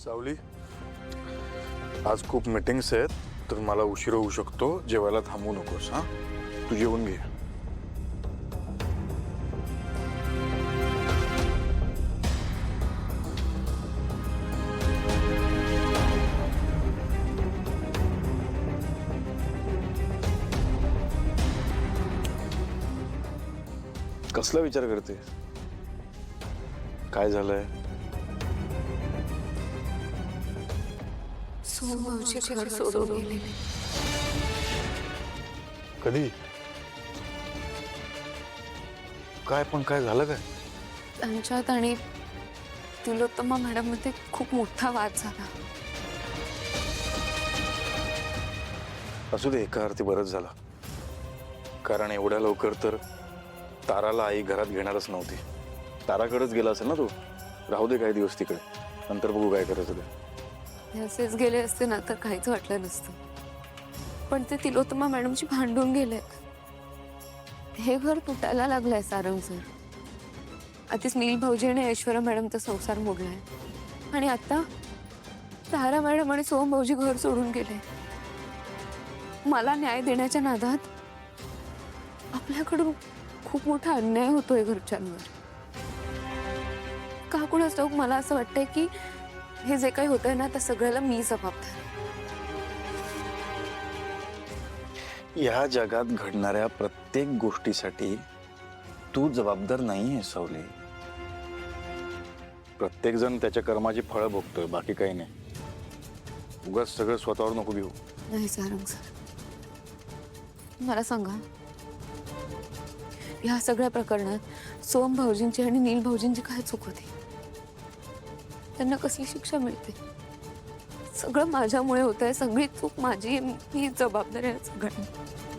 सावली, आज खूप मीटिंग्स आहेत तर मला उशीर होऊ शकतो. जेवायला थांबू नकोस. हा, तू जेवून घे. कसला विचार करते? काय झालंय? सोमभाऊचे घर सोडून गेले. कधी? काय पण काय झालं काय? त्यांच्यात आणि तिलोत्तमा मॅडम मध्ये खूप मोठा वाद झाला. असू दे, एका अर्थी बरंच झालं. कारण एवढ्या लवकर तर ताराला आई घरात घेणारच नव्हती. ताराकडेच गेला असेल ना तू. राहू दे काही दिवस तिकडे, नंतर बघू काय करायचं ते. हे असेच गेले असते ना तर काहीच वाटलं नसतं. पण ते तिलोत्तमा मॅडमची भांडून गेले. हे घर तुटायला लागलंय सारंग सर. आधीच नील भाऊजी आणि ऐश्वर्या मॅडमचा संसार मोडलाय आणि आता तारा मॅडम आणि सोम भाऊजी घर सोडून गेले. मला न्याय देण्याच्या नादात आपल्याकडून खूप मोठा अन्याय होतोय घरच्यांवर. का कुणाच ठाऊक मला असं वाटतंय की हे जे काही होतंय ना त्या सगळ्याला मी जबाबदार. या जगात घडणाऱ्या प्रत्येक गोष्टीसाठी तू जबाबदार नाहीये सावली. प्रत्येक जण त्याच्या कर्माची फळं भोगतोय, बाकी काही नाही. उगाच सगळं स्वतःवर नको घेऊ. नाही सारंग सर, मला सांगा, या सगळ्या प्रकरणात सोम भाऊजींची आणि नील भाऊजींची काय चूक होती? त्यांना कसली शिक्षा मिळते? सगळं माझ्यामुळे होतंय. सगळी चूक माझी. मी जबाबदार आहे सगळ्यांना.